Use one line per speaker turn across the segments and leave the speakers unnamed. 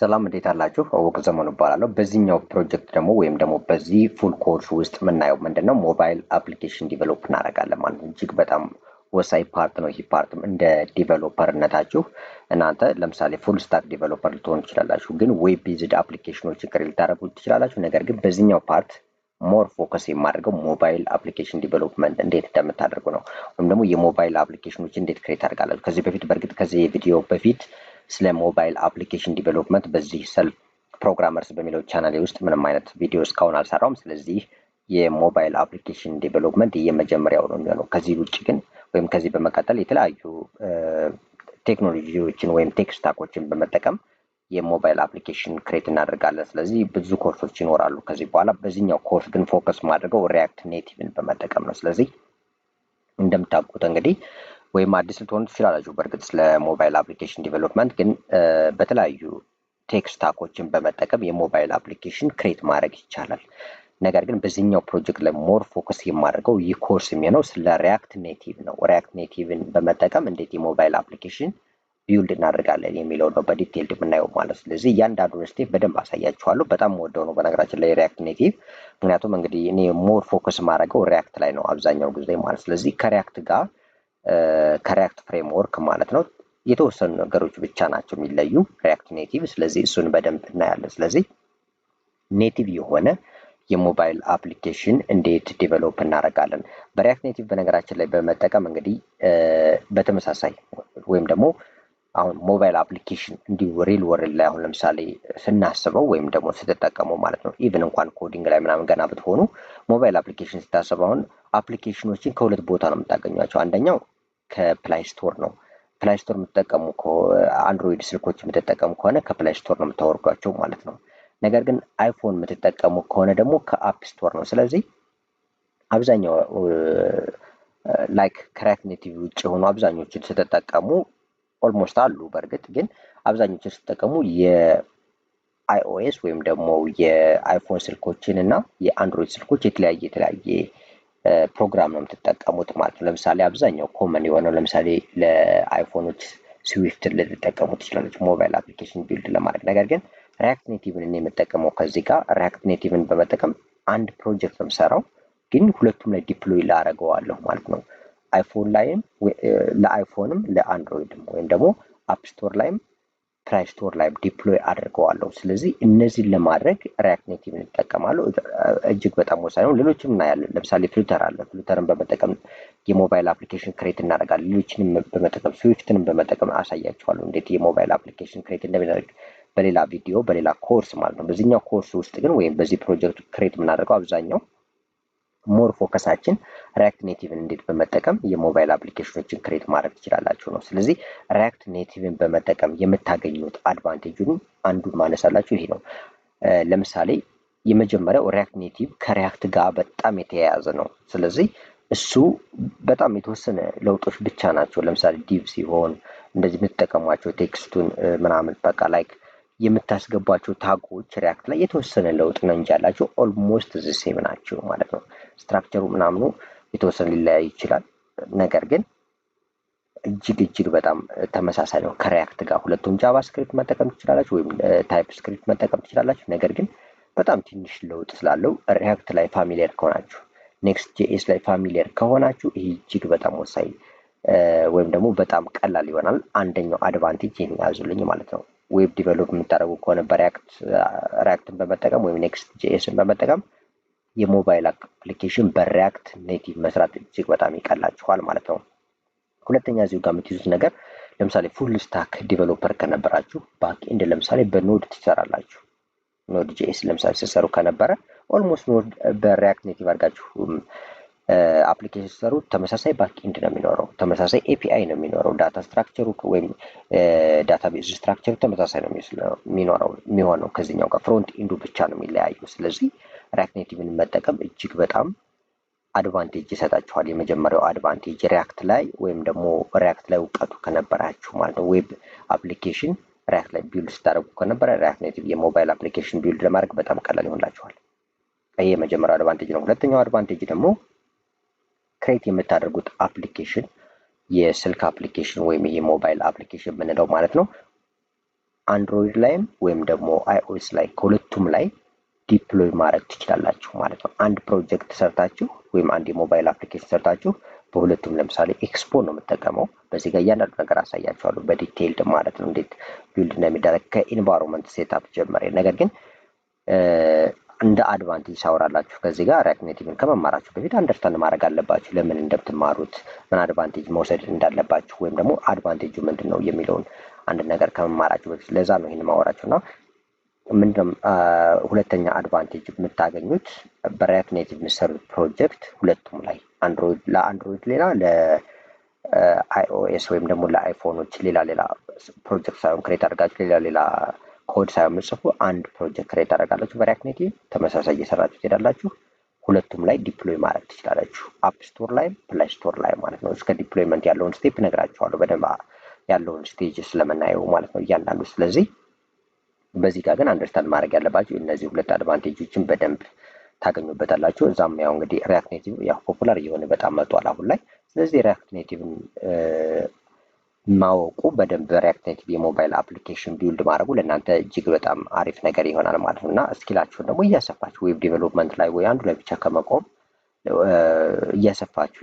ሰላም እንዴት አላችሁ? አወቅ ዘመኑ እባላለሁ። በዚህኛው ፕሮጀክት ደግሞ በዚህ ፉል ኮርስ ውስጥ የምናየው ምንድነው ሞባይል አፕሊኬሽን ዲቨሎፕ እናደርጋለን ማለት ነው። እጅግ በጣም ወሳኝ ፓርት ነው። ይህ ፓርትም እንደ ዲቨሎፐርነታችሁ እናንተ ለምሳሌ ፉል ስታክ ዲቨሎፐር ልትሆኑ ትችላላችሁ፣ ግን ዌብ ቤዝድ አፕሊኬሽኖችን ክሬት ልታደርጉ ትችላላችሁ። ነገር ግን በዚህኛው ፓርት ሞር ፎከስ የማደርገው ሞባይል አፕሊኬሽን ዲቨሎፕመንት እንዴት እንደምታደርጉ ነው። ወይም ደግሞ የሞባይል አፕሊኬሽኖች እንዴት ክሬት አድርጋላችሁ። ከዚህ በፊት በእርግጥ ከዚህ የቪዲዮ በፊት ስለ ሞባይል አፕሊኬሽን ዲቨሎፕመንት በዚህ ሰልፍ ፕሮግራመርስ በሚለው ቻናሌ ውስጥ ምንም አይነት ቪዲዮ እስካሁን አልሰራውም። ስለዚህ የሞባይል አፕሊኬሽን ዲቨሎፕመንት የመጀመሪያው ነው የሚሆነው። ከዚህ ውጭ ግን ወይም ከዚህ በመቀጠል የተለያዩ ቴክኖሎጂዎችን ወይም ቴክ ስታኮችን በመጠቀም የሞባይል አፕሊኬሽን ክሬት እናደርጋለን። ስለዚህ ብዙ ኮርሶች ይኖራሉ ከዚህ በኋላ። በዚህኛው ኮርስ ግን ፎከስ ማድረገው ሪያክት ኔቲቭን በመጠቀም ነው። ስለዚህ እንደምታውቁት እንግዲህ ወይም አዲስ ልትሆኑ ትችላላችሁ በእርግጥ ስለ ሞባይል አፕሊኬሽን ዲቨሎፕመንት፣ ግን በተለያዩ ቴክ ስታኮችን በመጠቀም የሞባይል አፕሊኬሽን ክሬት ማድረግ ይቻላል። ነገር ግን በዚህኛው ፕሮጀክት ላይ ሞር ፎከስ የማደርገው ይህ ኮርስ የሚሆነው ስለ ሪያክት ኔቲቭ ነው። ሪያክት ኔቲቭን በመጠቀም እንዴት የሞባይል አፕሊኬሽን ቢውልድ እናደርጋለን የሚለው ነው በዲቴይልድ የምናየው ማለት። ስለዚህ እያንዳንዱን ስቴፕ በደንብ አሳያችኋለሁ። በጣም ወደው ነው በነገራችን ላይ ሪያክት ኔቲቭ፣ ምክንያቱም እንግዲህ እኔ ሞር ፎከስ ማድረገው ሪያክት ላይ ነው አብዛኛው ጊዜ ማለት። ስለዚህ ከሪያክት ጋር ከሪያክት ፍሬምወርክ ማለት ነው የተወሰኑ ነገሮች ብቻ ናቸው የሚለዩ ሪያክት ኔቲቭ። ስለዚህ እሱን በደንብ እናያለን። ስለዚህ ኔቲቭ የሆነ የሞባይል አፕሊኬሽን እንዴት ዲቨሎፕ እናደርጋለን በሪያክት ኔቲቭ በነገራችን ላይ በመጠቀም እንግዲህ በተመሳሳይ ወይም ደግሞ አሁን ሞባይል አፕሊኬሽን እንዲሁ ሪል ወርልድ ላይ አሁን ለምሳሌ ስናስበው ወይም ደግሞ ስትጠቀመው ማለት ነው ኢቭን እንኳን ኮዲንግ ላይ ምናምን ገና ብትሆኑ ሞባይል አፕሊኬሽን ስታስብ አሁን አፕሊኬሽኖችን ከሁለት ቦታ ነው የምታገኟቸው። አንደኛው ከፕላይ ስቶር ነው። ፕላይ ስቶር የምትጠቀሙ አንድሮይድ ስልኮች የምትጠቀሙ ከሆነ ከፕላይ ስቶር ነው የምታወርዷቸው ማለት ነው። ነገር ግን አይፎን የምትጠቀሙ ከሆነ ደግሞ ከአፕ ስቶር ነው። ስለዚህ አብዛኛው ላይክ ከሪያክት ኔቲቭ ውጭ የሆኑ አብዛኞችን ስትጠቀሙ ኦልሞስት አሉ በእርግጥ ግን አብዛኞችን ስትጠቀሙ የአይኦኤስ ወይም ደግሞ የአይፎን ስልኮችን እና የአንድሮይድ ስልኮች የተለያየ ፕሮግራም ነው የምትጠቀሙት ማለት ነው። ለምሳሌ አብዛኛው ኮመን የሆነው ለምሳሌ ለአይፎኖች ስዊፍትን ልትጠቀሙ ትችላለች ሞባይል አፕሊኬሽን ቢልድ ለማድረግ። ነገር ግን ሪያክት ኔቲቭን እኔ የምጠቀመው ከዚህ ጋር ሪያክት ኔቲቭን በመጠቀም አንድ ፕሮጀክት ነው የምሰራው፣ ግን ሁለቱም ላይ ዲፕሎይ ላደርገዋለሁ ማለት ነው። አይፎን ላይም ለአይፎንም ለአንድሮይድም ወይም ደግሞ አፕ ስቶር ላይም ፕላይ ስቶር ላይ ዲፕሎይ አድርገዋለሁ። ስለዚህ እነዚህን ለማድረግ ሪያክት ኔቲቭን እጠቀማለሁ። እጅግ በጣም ወሳኝ ነው። ሌሎችም እናያለን። ለምሳሌ ፍሉተር አለ። ፍሉተርን በመጠቀም የሞባይል አፕሊኬሽን ክሬት እናደርጋለን። ሌሎችንም በመጠቀም ስዊፍትንም በመጠቀም አሳያችኋለሁ እንዴት የሞባይል አፕሊኬሽን ክሬት እንደሚደረግ በሌላ ቪዲዮ በሌላ ኮርስ ማለት ነው። በዚህኛው ኮርስ ውስጥ ግን ወይም በዚህ ፕሮጀክት ክሬት የምናደርገው አብዛኛው ሞር ፎከሳችን ሪያክት ኔቲቭን እንዴት በመጠቀም የሞባይል አፕሊኬሽኖችን ክሬት ማድረግ ትችላላችሁ ነው። ስለዚህ ሪያክት ኔቲቭን በመጠቀም የምታገኙት አድቫንቴጁን አንዱን ማነሳላችሁ ይሄ ነው። ለምሳሌ የመጀመሪያው ሪያክት ኔቲቭ ከሪያክት ጋር በጣም የተያያዘ ነው። ስለዚህ እሱ በጣም የተወሰነ ለውጦች ብቻ ናቸው። ለምሳሌ ዲቭ ሲሆን እንደዚህ የምትጠቀሟቸው ቴክስቱን ምናምን በቃ ላይክ የምታስገቧቸው ታጎች ሪያክት ላይ የተወሰነ ለውጥ ነው እንጂ ያላቸው ኦልሞስት ሴም ናቸው ማለት ነው። ስትራክቸሩ ምናምኑ የተወሰነ ሊለያይ ይችላል፣ ነገር ግን እጅግ በጣም ተመሳሳይ ነው ከሪያክት ጋር። ሁለቱም ጃቫስክሪፕት መጠቀም ትችላላችሁ ወይም ታይፕ ስክሪፕት መጠቀም ትችላላችሁ። ነገር ግን በጣም ትንሽ ለውጥ ስላለው ሪያክት ላይ ፋሚሊየር ከሆናችሁ፣ ኔክስት ጄኤስ ላይ ፋሚሊየር ከሆናችሁ ይህ እጅግ በጣም ወሳኝ ወይም ደግሞ በጣም ቀላል ይሆናል። አንደኛው አድቫንቴጅ ይህን ያዙልኝ ማለት ነው። ዌብ ዲቨሎፕ የምታደርጉ ከሆነ በሪያክትን በመጠቀም ወይም ኔክስት ጄኤስን በመጠቀም የሞባይል አፕሊኬሽን በሪያክት ኔቲቭ መስራት እጅግ በጣም ይቀላችኋል ማለት ነው። ሁለተኛ እዚሁ ጋር የምትይዙት ነገር ለምሳሌ ፉል ስታክ ዲቨሎፐር ከነበራችሁ ባክ ኤንድ ለምሳሌ በኖድ ትሰራላችሁ። ኖድ ጄኤስ ለምሳሌ ስትሰሩ ከነበረ ኦልሞስት ኖድ በሪያክት ኔቲቭ አድርጋችሁ አፕሊኬሽን ሲሰሩ ተመሳሳይ ባክ ኤንድ ነው የሚኖረው፣ ተመሳሳይ ኤፒአይ ነው የሚኖረው። ዳታ ስትራክቸሩ ወይም ዳታቤዝ ስትራክቸሩ ተመሳሳይ ነው የሚሆነው ከዚህኛው ጋር፣ ፍሮንት ኢንዱ ብቻ ነው የሚለያዩ። ስለዚህ ሪያክት ኔቲቭን መጠቀም እጅግ በጣም አድቫንቴጅ ይሰጣችኋል። የመጀመሪያው አድቫንቴጅ ሪያክት ላይ ወይም ደግሞ ሪያክት ላይ እውቀቱ ከነበራችሁ ማለት ነው። ዌብ አፕሊኬሽን ሪያክት ላይ ቢልድ ስታደርጉ ከነበረ ሪያክት ኔቲቭ የሞባይል አፕሊኬሽን ቢልድ ለማድረግ በጣም ቀላል ይሆንላችኋል። ይሄ የመጀመሪያው አድቫንቴጅ ነው። ሁለተኛው አድቫንቴጅ ደግሞ ክሬት የምታደርጉት አፕሊኬሽን የስልክ አፕሊኬሽን ወይም የሞባይል አፕሊኬሽን የምንለው ማለት ነው አንድሮይድ ላይም ወይም ደግሞ አይኦኤስ ላይ ከሁለቱም ላይ ዲፕሎይ ማድረግ ትችላላችሁ ማለት ነው። አንድ ፕሮጀክት ሰርታችሁ ወይም አንድ የሞባይል አፕሊኬሽን ሰርታችሁ በሁለቱም ለምሳሌ ኤክስፖ ነው የምጠቀመው። በዚህ ጋር እያንዳንዱ ነገር አሳያችኋለሁ በዲቴይልድ ማለት ነው እንዴት ቢልድ እንደሚደረግ ከኢንቫይሮንመንት ሴትአፕ ጀመረ። ነገር ግን እንደ አድቫንቴጅ ሳወራላችሁ ከዚህ ጋር ሪያክት ኔቲቭን ከመማራችሁ በፊት አንደርስታንድ ማድረግ አለባችሁ ለምን እንደምትማሩት ምን አድቫንቴጅ መውሰድ እንዳለባችሁ ወይም ደግሞ አድቫንቴጁ ምንድን ነው የሚለውን አንድ ነገር ከመማራችሁ በፊት ለዛ ነው ይሄን ማወራችሁና ምንድነው ሁለተኛ አድቫንቴጅ የምታገኙት በሪያክት ኔቲቭ የሚሰሩት ፕሮጀክት ሁለቱም ላይ አንድሮይድ ለአንድሮይድ ሌላ ለአይኦኤስ ወይም ደግሞ ለአይፎኖች ሌላ ፕሮጀክት ሳይሆን ክሬት አድርጋችሁ ሌላ ኮድ ሳይሆን የምትጽፉ አንድ ፕሮጀክት ክሬት አደርጋላችሁ በሪያክት ኔቲቭ ተመሳሳይ እየሰራችሁ ትሄዳላችሁ። ሁለቱም ላይ ዲፕሎይ ማድረግ ትችላላችሁ። አፕ ስቶር ላይ ፕላይ ስቶር ላይ ማለት ነው። እስከ ዲፕሎይመንት ያለውን ስቴፕ እነግራችኋለሁ በደንብ ያለውን ስቴጅ ስለምናየው ማለት ነው እያንዳንዱ። ስለዚህ በዚህ ጋር ግን አንደርስታንድ ማድረግ ያለባችሁ እነዚህ ሁለት አድቫንቴጆችን በደንብ ታገኙበታላችሁ። እዛም ያው እንግዲህ ሪያክት ኔቲቭ ያው ፖፑላር እየሆነ በጣም መጥቷል አሁን ላይ። ስለዚህ ሪያክት ኔቲቭን ማወቁ በደንብ ሪያክት ኔቲቭ የሞባይል አፕሊኬሽን ቢልድ ማድረጉ ለእናንተ እጅግ በጣም አሪፍ ነገር ይሆናል ማለት ነው እና ስኪላችሁን ደግሞ እያሰፋችሁ ዌብ ዴቨሎፕመንት ላይ ወይ አንዱ ላይ ብቻ ከመቆም እያሰፋችሁ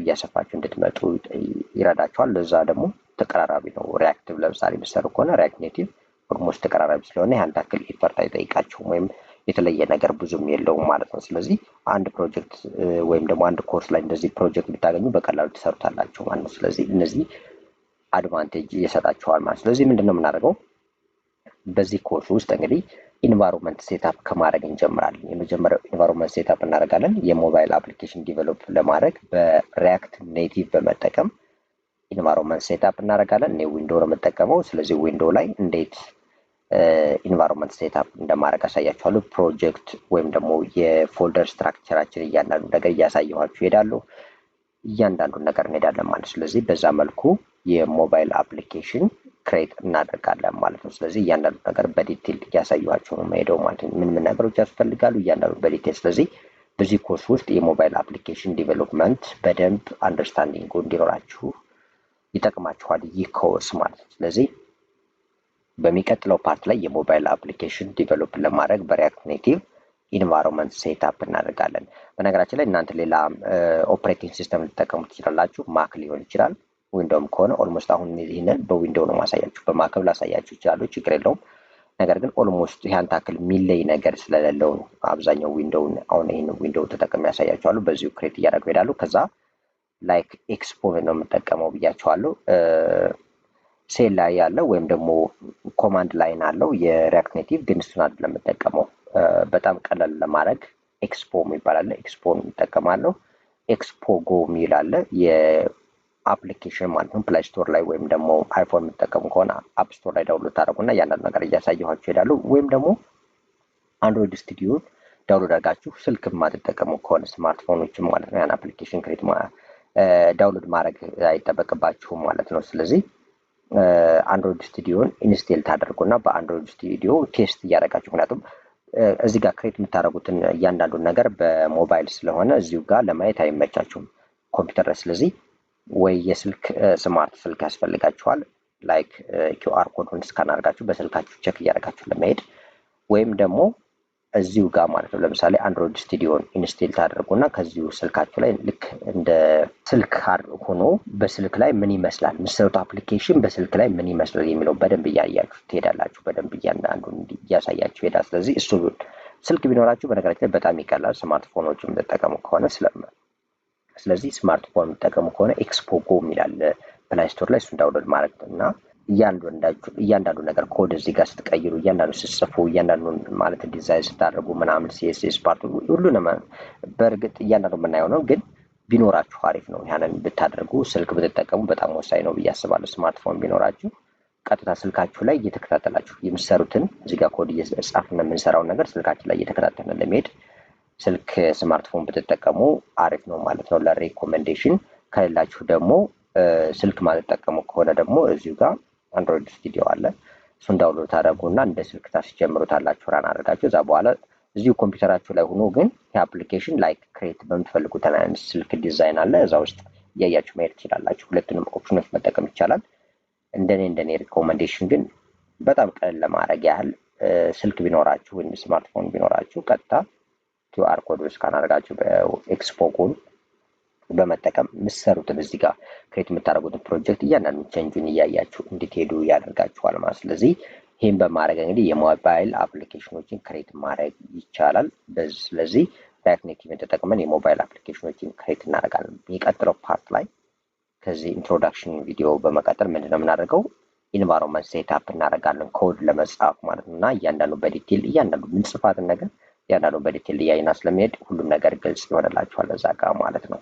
እንድትመጡ ይረዳችኋል። ለዛ ደግሞ ተቀራራቢ ነው። ሪያክቲቭ ለምሳሌ ብትሰሩ ከሆነ ሪያክት ኔቲቭ ኦልሞስት ተቀራራቢ ስለሆነ ያን ታክል ኢፈርት አይጠይቃችሁም ወይም የተለየ ነገር ብዙም የለውም ማለት ነው። ስለዚህ አንድ ፕሮጀክት ወይም ደግሞ አንድ ኮርስ ላይ እንደዚህ ፕሮጀክት ብታገኙ በቀላሉ ትሰሩታላችሁ ማለት ነው። ስለዚህ እነዚህ አድቫንቴጅ ይሰጣችኋል ማለት ነው። ስለዚህ ምንድነው የምናደርገው በዚህ ኮርስ ውስጥ እንግዲህ ኢንቫይሮንመንት ሴትአፕ ከማድረግ እንጀምራለን። የመጀመሪያው ኢንቫይሮንመንት ሴትአፕ እናደርጋለን። የሞባይል አፕሊኬሽን ዲቨሎፕ ለማድረግ በሪያክት ኔቲቭ በመጠቀም ኢንቫይሮንመንት ሴትአፕ እናደርጋለን። እኔ ዊንዶው ነው የምጠቀመው። ስለዚህ ዊንዶው ላይ እንዴት ኢንቫይሮንመንት ሴትአፕ እንደማድረግ አሳያችኋለሁ። ፕሮጀክት ወይም ደግሞ የፎልደር ስትራክቸራችን እያንዳንዱ ነገር እያሳየኋችሁ እሄዳለሁ። እያንዳንዱን ነገር እንሄዳለን ማለት ነው። ስለዚህ በዛ መልኩ የሞባይል አፕሊኬሽን ክሬት እናደርጋለን ማለት ነው። ስለዚህ እያንዳንዱ ነገር በዲቴል እያሳየኋችሁ ነው የምሄደው ማለት ነው። ምን ነገሮች ያስፈልጋሉ እያንዳንዱ በዲቴል። ስለዚህ በዚህ ኮርስ ውስጥ የሞባይል አፕሊኬሽን ዲቨሎፕመንት በደንብ አንደርስታንዲንግ እንዲኖራችሁ ይጠቅማችኋል ይህ ኮርስ ማለት ነው። ስለዚህ በሚቀጥለው ፓርት ላይ የሞባይል አፕሊኬሽን ዲቨሎፕ ለማድረግ በሪያክት ኔቲቭ ኢንቫይሮንመንት ሴትአፕ እናደርጋለን። በነገራችን ላይ እናንተ ሌላ ኦፕሬቲንግ ሲስተም ልትጠቀሙ ትችላላችሁ። ማክ ሊሆን ይችላል። ዊንዶውም ከሆነ ኦልሞስት አሁን ይህንን በዊንዶው ነው ማሳያችሁ። በማክም ላሳያችሁ ይችላሉ፣ ችግር የለውም። ነገር ግን ኦልሞስት ያን ታክል የሚለይ ነገር ስለሌለው አብዛኛው ዊንዶውን አሁን ይህን ዊንዶው ተጠቅሜ ያሳያችኋለሁ። በዚሁ ክሬት እያደረጉ ይሄዳሉ። ከዛ ላይክ ኤክስፖ ነው የምጠቀመው ብያችኋለሁ። ሴል ላይ ያለው ወይም ደግሞ ኮማንድ ላይን አለው የሪያክት ኔቲቭ ግን እሱን አይደለም የምጠቀመው። በጣም ቀላል ለማድረግ ኤክስፖ የሚባል አለ። ኤክስፖን እጠቀማለሁ። ኤክስፖ ጎ የሚል አለ የአፕሊኬሽን ማለት ነው። ፕላይ ስቶር ላይ ወይም ደግሞ አይፎን የምጠቀሙ ከሆነ አፕ ስቶር ላይ ዳውንሎድ ታደርጉና እያንዳንዱ ነገር እያሳየኋችሁ ይሄዳሉ። ወይም ደግሞ አንድሮይድ ስቱዲዮን ዳውንሎድ አድርጋችሁ ስልክ የማትጠቀሙ ከሆነ ስማርትፎኖችም ማለት ነው ያን አፕሊኬሽን ክሬት ዳውንሎድ ማድረግ አይጠበቅባችሁም ማለት ነው። ስለዚህ አንድሮይድ ስቱዲዮን ኢንስቴል ታደርጉና በአንድሮይድ ስቱዲዮ ቴስት እያደረጋችሁ ምክንያቱም እዚህ ጋር ክሬት የምታደርጉትን እያንዳንዱን ነገር በሞባይል ስለሆነ እዚሁ ጋር ለማየት አይመቻችሁም ኮምፒውተር ላይ። ስለዚህ ወይ የስልክ ስማርት ስልክ ያስፈልጋችኋል። ላይክ ኪውአር ኮዱን ስካን አድርጋችሁ በስልካችሁ ቼክ እያደረጋችሁ ለመሄድ ወይም ደግሞ እዚሁ ጋር ማለት ነው። ለምሳሌ አንድሮይድ ስቱዲዮን ኢንስቴል ታደርጉና ከዚሁ ስልካችሁ ላይ ልክ እንደ ስልክ ሆኖ በስልክ ላይ ምን ይመስላል የምትሰሩት አፕሊኬሽን በስልክ ላይ ምን ይመስላል የሚለው በደንብ እያያችሁ ትሄዳላችሁ። በደንብ እያንዳንዱን እያሳያችሁ ይሄዳል። ስለዚህ እሱ ስልክ ቢኖራችሁ በነገራችን ላይ በጣም ይቀላል ስማርትፎኖችን የምትጠቀሙ ከሆነ ስለዚህ ስማርትፎን የምትጠቀሙ ከሆነ ኤክስፖ ጎ የሚላል ፕላይ ስቶር ላይ እሱን ዳውንሎድ ማድረግ እና እያንዳንዱ ነገር ኮድ እዚህ ጋር ስትቀይሩ እያንዳንዱ ስትጽፉ እያንዳንዱን ማለት ዲዛይን ስታደርጉ ምናምን ሲኤስኤስ ፓርት ሁሉንም በእርግጥ እያንዳንዱ የምናየው ነው፣ ግን ቢኖራችሁ አሪፍ ነው። ያንን ብታደርጉ ስልክ ብትጠቀሙ በጣም ወሳኝ ነው ብዬ አስባለሁ። ስማርትፎን ቢኖራችሁ ቀጥታ ስልካችሁ ላይ እየተከታተላችሁ የምትሰሩትን እዚህ ጋር ኮድ እየጻፍን የምንሰራውን ነገር ስልካችን ላይ እየተከታተልን ለመሄድ ስልክ ስማርትፎን ብትጠቀሙ አሪፍ ነው ማለት ነው ለሬኮሜንዴሽን። ከሌላችሁ ደግሞ ስልክ ማትጠቀሙ ከሆነ ደግሞ እዚሁ ጋር አንድሮይድ ስቱዲዮ አለ። እሱን ዳውንሎድ ታደርጉና እንደ ስልክ ታስጀምሩታላችሁ ራን አድርጋችሁ። እዛ በኋላ እዚሁ ኮምፒውተራችሁ ላይ ሆኖ ግን የአፕሊኬሽን ላይክ ክሬት በምትፈልጉት አይነት ስልክ ዲዛይን አለ እዛ ውስጥ እያያችሁ መሄድ ትችላላችሁ። ሁለቱንም ኦፕሽኖች መጠቀም ይቻላል። እንደኔ ሪኮሜንዴሽን ግን በጣም ቀለል ለማድረግ ያህል ስልክ ቢኖራችሁ ወይም ስማርትፎን ቢኖራችሁ ቀጥታ ኪውአር ኮድ ስካን አድርጋችሁ በኤክስፖ ኮድ በመጠቀም የምትሰሩትን እዚህ ጋር ክሬት የምታደርጉትን ፕሮጀክት እያንዳንዱ ቼንጁን እያያችሁ እንድትሄዱ ያደርጋችኋል ማለት። ስለዚህ ይህን በማድረግ እንግዲህ የሞባይል አፕሊኬሽኖችን ክሬት ማድረግ ይቻላል። ስለዚህ ሪአክት ኔቲቭን ተጠቅመን የሞባይል አፕሊኬሽኖችን ክሬት እናደርጋለን። የሚቀጥለው ፓርት ላይ ከዚህ ኢንትሮዳክሽን ቪዲዮ በመቀጠል ምንድነው የምናደርገው ኢንቫይሮንመንት ሴትአፕ እናደርጋለን ኮድ ለመጻፍ ማለት ነው። እና እያንዳንዱ በዲቴል እያንዳንዱ ምንጽፋትን ነገር እያንዳንዱ በዲቴል እያይና ስለሚሄድ ሁሉም ነገር ግልጽ ይሆንላችኋል እዛ ጋር ማለት ነው።